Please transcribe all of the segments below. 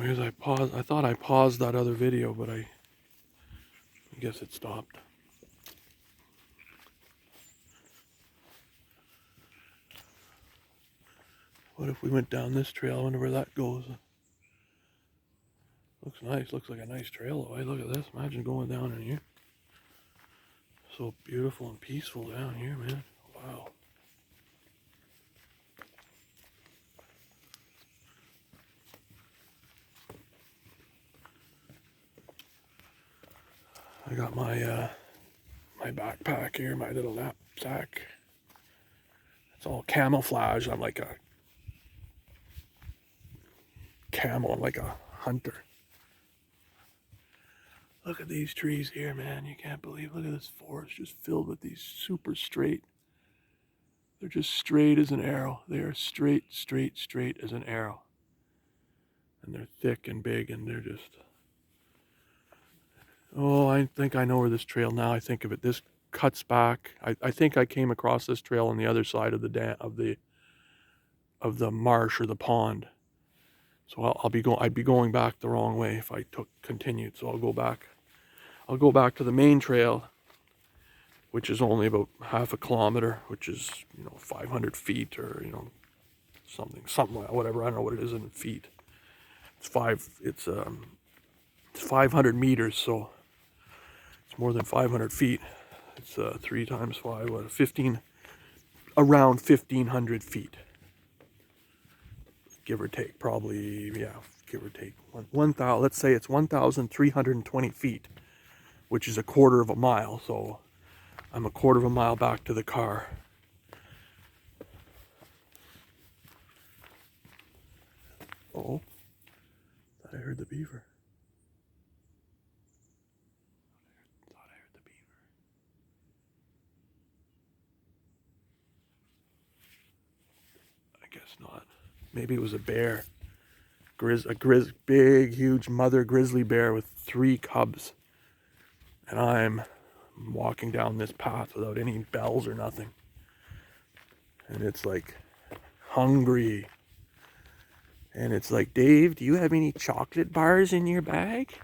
Anyways, I thought I paused that other video, but I guess it stopped. What if we went down this trail? I wonder where that goes. Looks nice. Looks like a nice trail though. Hey, look at this. Imagine going down in here. So beautiful and peaceful down here, man. Wow. I got my my backpack here, my little knapsack. It's all camouflage. I'm like a camel. I'm like a hunter. Look at these trees here, man. You can't believe. Look at this forest just filled with these super straight. They're just straight as an arrow. They are straight, straight, straight as an arrow. And they're thick and big, and they're just... Oh, I think I know where this trail now. I think of it. This cuts back. I think I came across this trail on the other side of the dam, of the marsh or the pond. So I'd be going back the wrong way if I continued. So I'll go back. I'll go back to the main trail, which is only about half a kilometer, which is 500 feet or something, whatever. I don't know what it is in feet. It's 500 meters, so it's more than 500 feet. It's 3 times 5, what, 15, around 1,500 feet. Give or take, probably, yeah, give or take. 1,000, let's say it's 1,320 feet, which is a quarter of a mile, so I'm a quarter of a mile back to the car. Oh, thought I heard the beaver. Guess not. Maybe it was a bear. Big, huge mother grizzly bear with 3 cubs. And I'm walking down this path without any bells or nothing. And it's like hungry. And it's like, Dave, do you have any chocolate bars in your bag?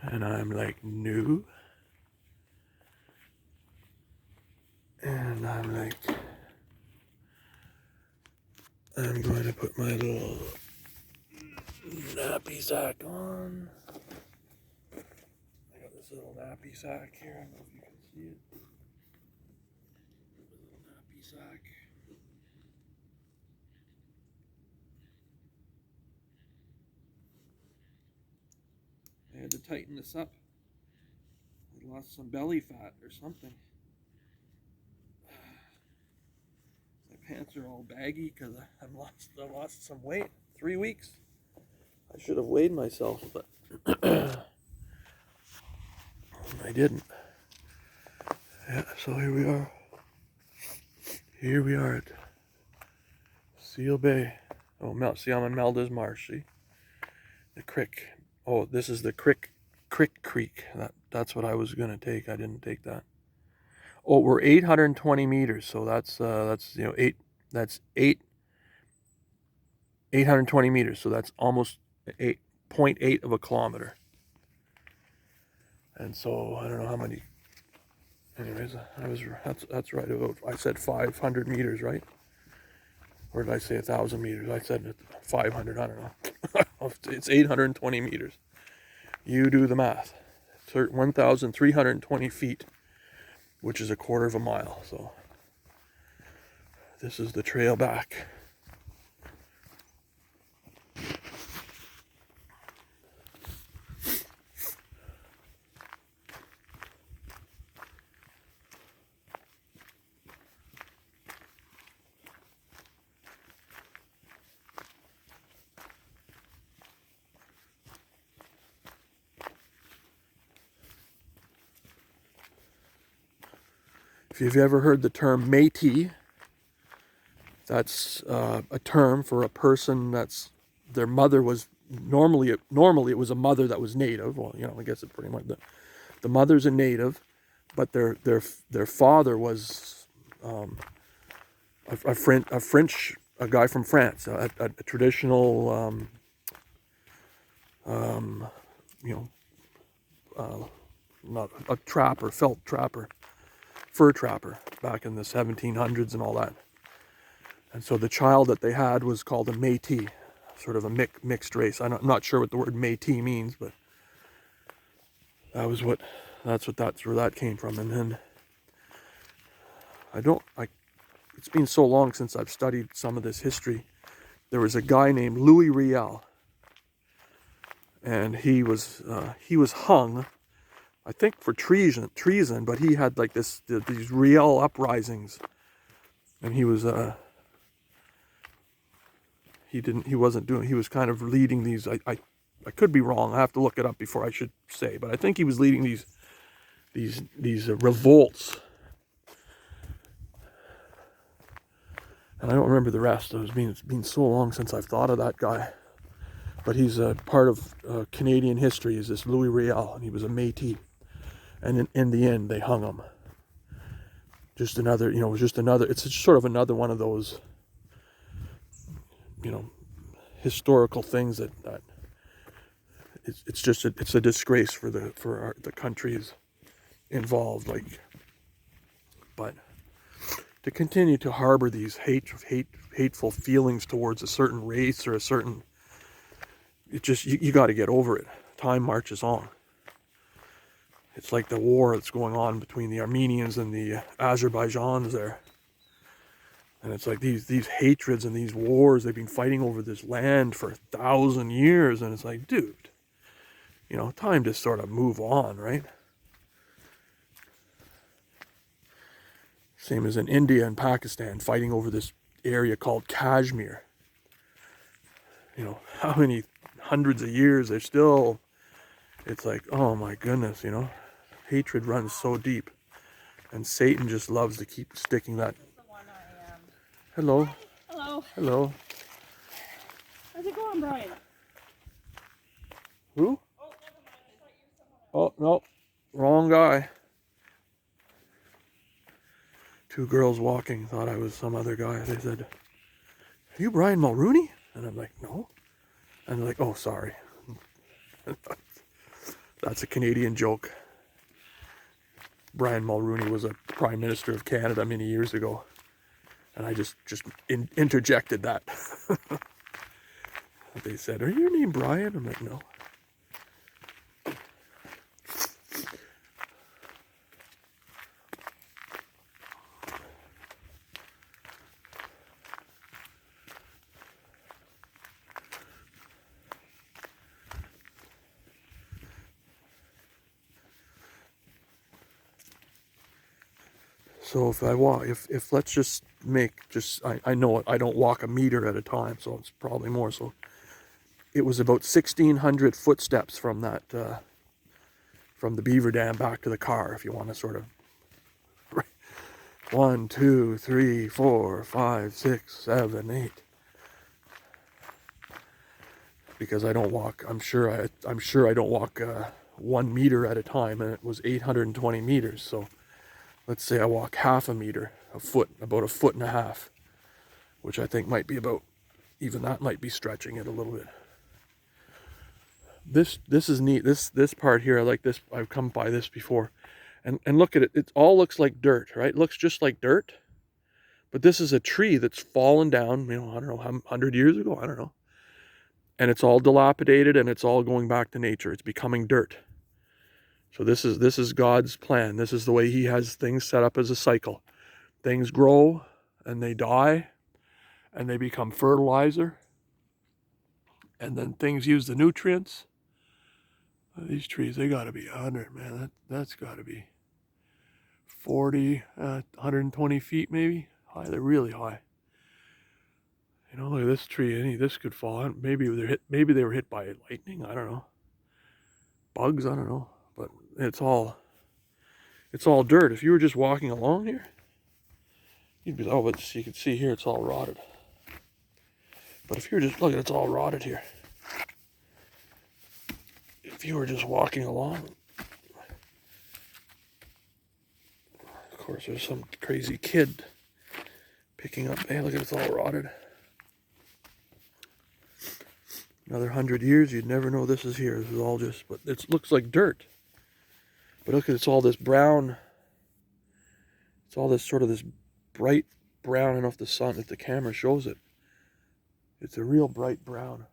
And I'm like, no. And I'm like, I'm going to put my little nappy sack on. I got this little nappy sack here. I don't know if you can see it. Little nappy sack. I had to tighten this up. I lost some belly fat or something. Pants are all baggy because I lost some weight. 3 weeks. I should have weighed myself, but I didn't. Yeah, so here we are. Here we are at Seal Bay. Oh, see, I'm in Meldas Marsh. See the creek. Oh, this is the Creek. That's what I was gonna take. I didn't take that. Oh, we're 820 meters, so that's 820 meters, so that's almost 8.8 of a kilometer. And so I don't know how many. Anyways, that's right about. I said 500 meters, right? Or did I say 1,000 meters? I said 500. I don't know. It's 820 meters. You do the math. It's 1,320 feet. Which is a quarter of a mile. So this is the trail back. If you've ever heard the term Métis, that's a term for a person that's their mother was normally it was a mother that was native. Well, I guess it pretty much the mother's a native, but their father was a French a guy from France, a traditional, you know, not a trapper, felt trapper, fur trapper back in the 1700s and all that. And so the child that they had was called a Métis, sort of a mixed race. I'm not sure what the word Métis means, but that's where that came from. And then it's been so long since I've studied some of this history. There was a guy named Louis Riel, and he was hung, I think, for treason, but he had like these Riel uprisings, and he was he was kind of leading these. I could be wrong. I have to look it up before I should say, but I think he was leading these revolts. And I don't remember the rest. It's been so long since I've thought of that guy. But he's a part of Canadian history, is this Louis Riel, and he was a Métis. And in the end, they hung him. Just another, it's sort of another one of those, historical things that it's a disgrace for the countries involved. But to continue to harbor these hateful feelings towards a certain race or a certain, you got to get over it. Time marches on. It's like the war that's going on between the Armenians and the Azerbaijans there. And it's like these hatreds and these wars, they've been fighting over this land for 1,000 years. And it's like, dude, time to sort of move on, right? Same as in India and Pakistan, fighting over this area called Kashmir. How many hundreds of years they're still, it's like, oh my goodness, hatred runs so deep. And Satan just loves to keep sticking that. Hello. Hi. Hello. Hello. How's it going, Brian? Who? Oh, no. Wrong guy. Two girls walking thought I was some other guy. They said, "Are you Brian Mulrooney?" And I'm like, "No." And they're like, "Oh, sorry." That's a Canadian joke. Brian Mulrooney was a Prime Minister of Canada many years ago. And I just interjected that. They said, "Are your name Brian?" I'm like, "No." So if let's just I know it, I don't walk a meter at a time, so it's probably more. So it was about 1,600 footsteps from from the beaver dam back to the car, if you want to sort of 1, 2, 3, 4, 5, 6, 7, 8. Because I don't walk, I'm sure I don't walk 1 meter at a time, and it was 820 meters. So let's say I walk half a meter, about a foot and a half, which I think might be about, even that might be stretching it a little bit. This is neat. This part here, I like this. I've come by this before, and look at it. It all looks like dirt, right? It looks just like dirt, but this is a tree that's fallen down. I don't know, 100 years ago. I don't know, and it's all dilapidated, and it's all going back to nature. It's becoming dirt. So this is God's plan. This is the way He has things set up as a cycle. Things grow and they die and they become fertilizer. And then things use the nutrients. These trees, they got to be 100, man. That's got to be 40, 120 feet maybe high. They're really high. Look at this tree. Any of this could fall. Maybe they were hit by lightning. I don't know. Bugs. I don't know. But it's all dirt. If you were just walking along here, you'd be, oh, but you can see here it's all rotted. But if you're just, look, it's all rotted here. If you were just walking along, of course there's some crazy kid picking up, hey, look, it's all rotted. Another 100 years, you'd never know this is here. This is all just, but it looks like dirt. But look, it's all this brown. It's all this sort of this bright brown. I don't know if the camera shows it. It's a real bright brown.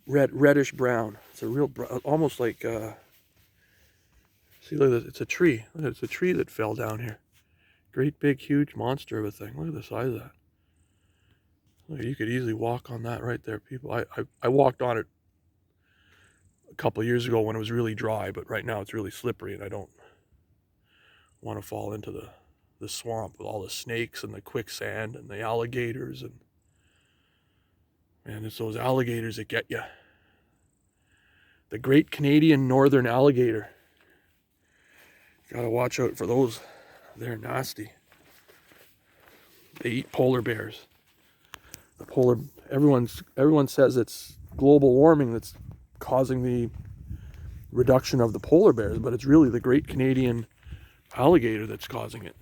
Reddish brown. It's a real, almost like, see, look at this. It's a tree. Look, it's a tree that fell down here. Great big, huge monster of a thing. Look at the size of that. Look, you could easily walk on that right there, people. I walked on it a couple of years ago when it was really dry, but right now it's really slippery, and I don't want to fall into the swamp with all the snakes and the quicksand and the alligators. And man, it's those alligators that get you. The Great Canadian Northern Alligator. Gotta watch out for those. They're nasty. They eat polar bears. Everyone says it's global warming that's causing the reduction of the polar bears, but it's really the Great Canadian Alligator that's causing it.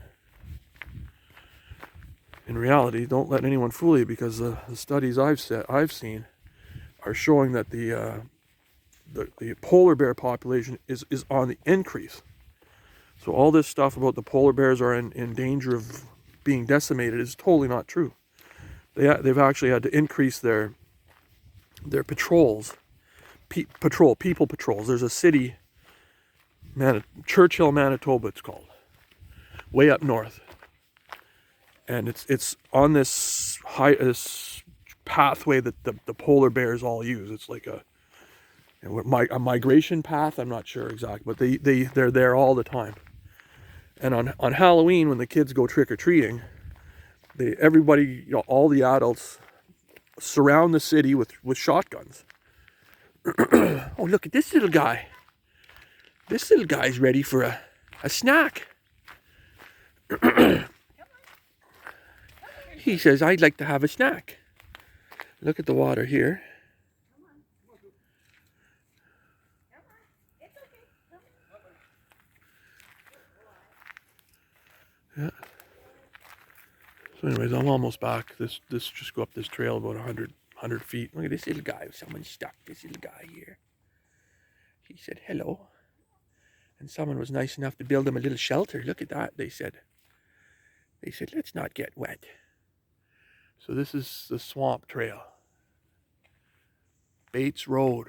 In reality, don't let anyone fool you, because the studies I've seen are showing that the polar bear population is on the increase. So all this stuff about the polar bears are in danger of being decimated is totally not true. They've actually had to increase their patrols, people patrols. There's a city, Churchill, Manitoba, it's called, way up north, and it's on this pathway that the polar bears all use. It's like a migration path. I'm not sure exactly, but they're there all the time. And on Halloween, when the kids go trick-or-treating, everybody, all the adults surround the city with shotguns. Oh, look at this little guy. This little guy's ready for a snack. He says, I'd like to have a snack. Look at the water here. Yeah. So anyways, I'm almost back. This just go up this trail about 100 feet. Look at this little guy. Someone stuck this little guy here. He said hello. And someone was nice enough to build him a little shelter. Look at that, they said. They said, let's not get wet. So this is the swamp trail. Bates Road.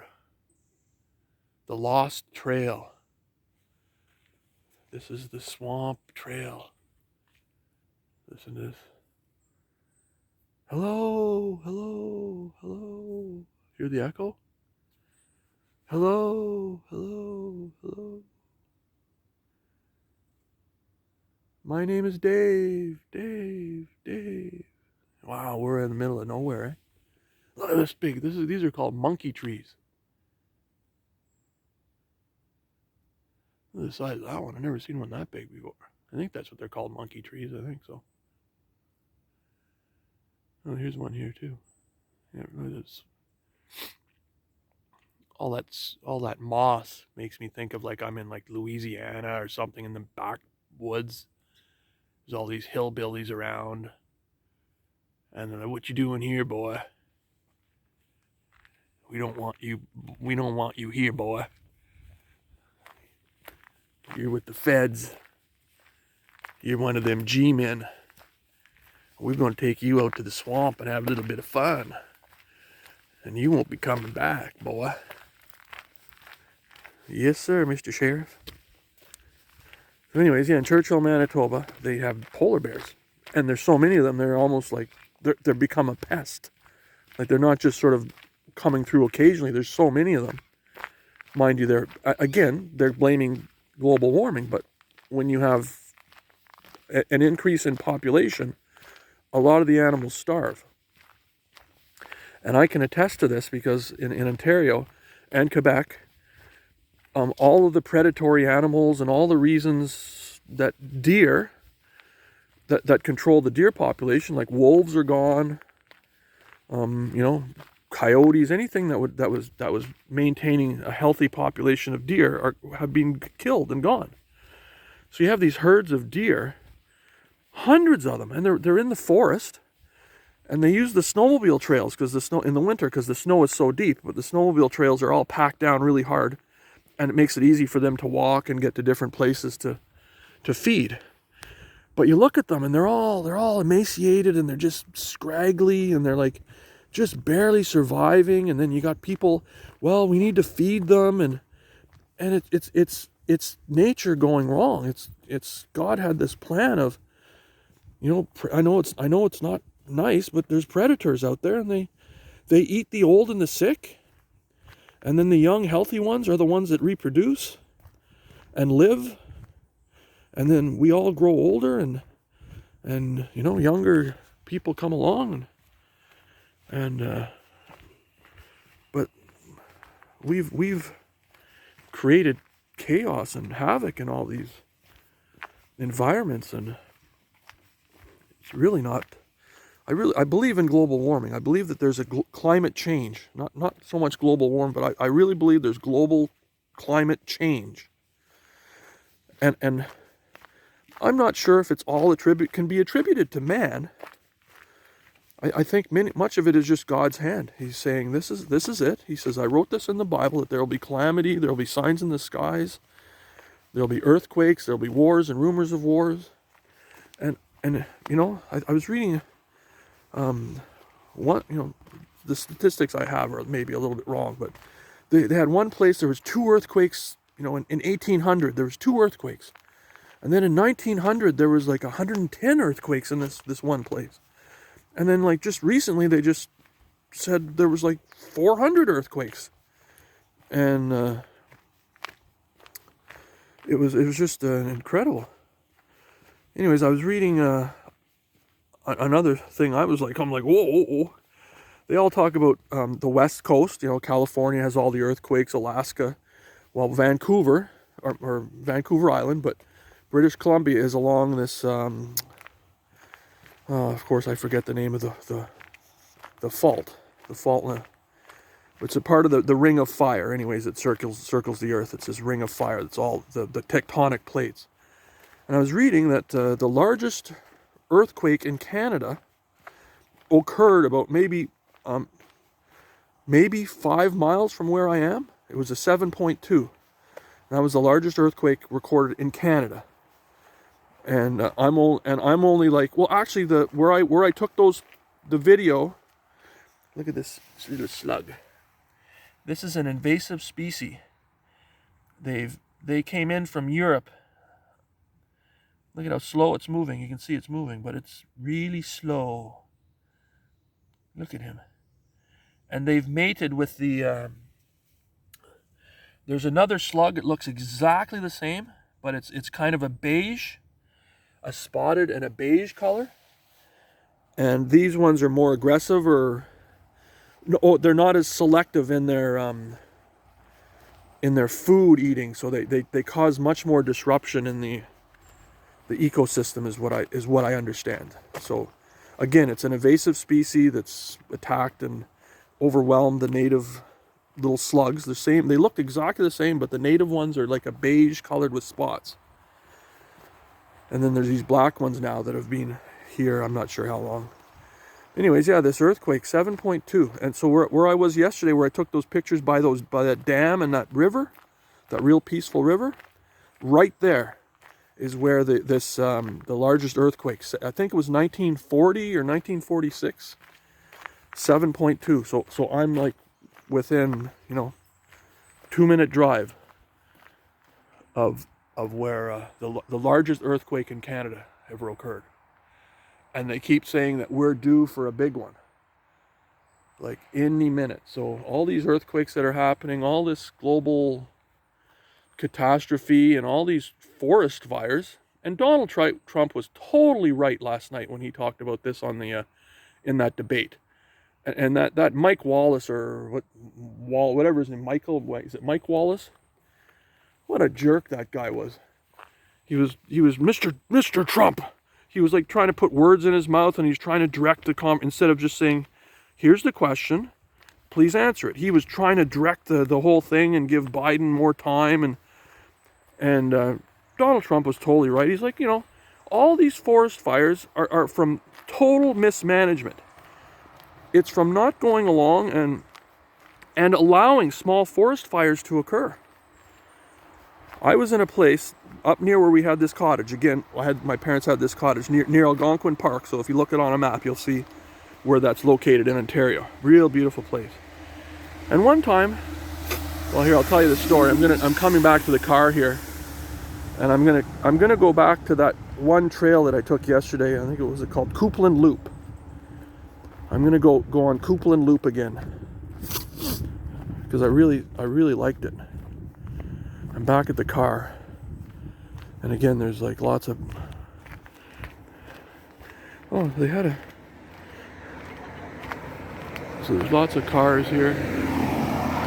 The Lost Trail. This is the swamp trail. Listen to this. Hello, hello, hello. Hear the echo? Hello, hello, hello. My name is Dave, Dave, Dave. Wow, we're in the middle of nowhere, eh? Look at this big. These are called monkey trees. Look at the size of that one. I've never seen one that big before. I think that's what they're called, monkey trees. I think so. Oh, here's one here too. Yeah, look at this. All that moss makes me think of like I'm in like Louisiana or something in the backwoods. There's all these hillbillies around. And they're like, what you doing here, boy? We don't want you here, boy. You're with the feds. You're one of them G-men. We're going to take you out to the swamp and have a little bit of fun. And you won't be coming back, boy. Yes, sir, Mr. Sheriff. So anyways, yeah, in Churchill, Manitoba, they have polar bears. And there's so many of them, they're almost like, they're become a pest. Like, they're not just sort of coming through occasionally. There's so many of them. Mind you, they're blaming global warming, but when you have an increase in population, a lot of the animals starve. And I can attest to this because in Ontario and Quebec, all of the predatory animals and all the reasons that deer, that control the deer population, like wolves are gone, coyotes, anything that was maintaining a healthy population of deer have been killed and gone. So you have these herds of deer, hundreds of them, and they're in the forest, And they use the snowmobile trails because the snow in the winter, because the snow is so deep, but the snowmobile trails are all packed down really hard, and it makes it easy for them to walk and get to different places to feed. But you look at them and they're all emaciated, and they're just scraggly, and they're like just barely surviving. And then you got people, well, we need to feed them, and it's nature going wrong. It's God had this plan of, I know it's not nice, but there's predators out there, and they eat the old and the sick, and then the young healthy ones are the ones that reproduce and live, and then we all grow older, and younger people come along, and but we've created chaos and havoc in all these environments, and it's really not. I believe in global warming. I believe that there's a climate change, not so much global warming, but I really believe there's global climate change, and I'm not sure if it's all can be attributed to man. I think much of it is just God's hand. He's saying, this is it. He says, I wrote this in the Bible, that there will be calamity, there will be signs in the skies, there will be earthquakes, there will be wars and rumors of wars. And I was reading, the statistics I have are maybe a little bit wrong, but they had one place, there was 2 earthquakes, in 1800, there was 2 earthquakes. And then in 1900, there was like 110 earthquakes in this one place. And then like just recently, they just said there was like 400 earthquakes. And it was just incredible. Anyways, I was reading another thing. I'm like, whoa. They all talk about the West Coast. California has all the earthquakes, Alaska, well, Vancouver, or Vancouver Island, but British Columbia is along this, of course I forget the name of the fault. The fault, it's a part of the ring of fire. Anyways, it circles the earth. It's this ring of fire. That's all the tectonic plates. And I was reading that the largest earthquake in Canada occurred about maybe 5 miles from where I am. It was a 7.2. That was the largest earthquake recorded in Canada. And I'm only like, well, actually, where I took the video. Look at this little slug. This is an invasive species. They came in from Europe. Look at how slow it's moving. You can see it's moving, but it's really slow. Look at him. And they've mated with the. There's another slug. It looks exactly the same, but it's kind of a beige. A spotted and a beige color, and these ones are more aggressive, or no, they're not as selective in their food eating, so they cause much more disruption in the ecosystem, is what I understand. So again, it's an invasive species that's attacked and overwhelmed the native little slugs. The same, they look exactly the same, but the native ones are like a beige colored with spots. And then there's these black ones now that have been here, I'm not sure how long. Anyways, yeah, this earthquake, 7.2. And so where I was yesterday, where I took those pictures by that dam and that river, that real peaceful river, right there is where the largest earthquake, I think it was 1940 or 1946, 7.2. So I'm like within, 2-minute drive of where the largest earthquake in Canada ever occurred. And they keep saying that we're due for a big one, like any minute. So all these earthquakes that are happening, all this global catastrophe, and all these forest fires. And Donald Trump was totally right last night when he talked about this on the in that debate. And that Mike Wallace, or whatever his name, is it Mike Wallace? What a jerk that guy was. He was Mr. Trump. He was like trying to put words in his mouth, and he's trying to direct the instead of just saying, here's the question, please answer it. He was trying to direct the whole thing and give Biden more time, and Donald Trump was totally right. He's like, all these forest fires are from total mismanagement. it's from not going along and allowing small forest fires to occur. I was in a place up near where we had this cottage. Again, my parents had this cottage near Algonquin Park. So if you look it on a map, you'll see where that's located in Ontario. Real beautiful place. And one time, well, here I'll tell you the story. I'm coming back to the car here, and I'm gonna go back to that one trail that I took yesterday. I think it was called Coupland Loop. I'm gonna go on Coupland Loop again because I really liked it. I'm back at the car, and again, there's like lots of. Oh, they had a. So there's lots of cars here.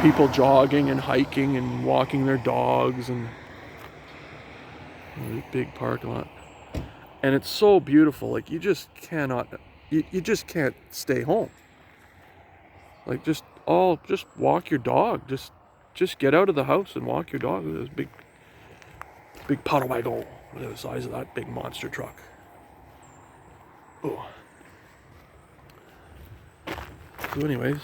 People jogging and hiking and walking their dogs, and this big parking lot. And it's so beautiful. Like you just cannot, you just can't stay home. Like just walk your dog. Just get out of the house and walk your dog. This big puddle wagon. Look at the size of that big monster truck. Oh. So anyways.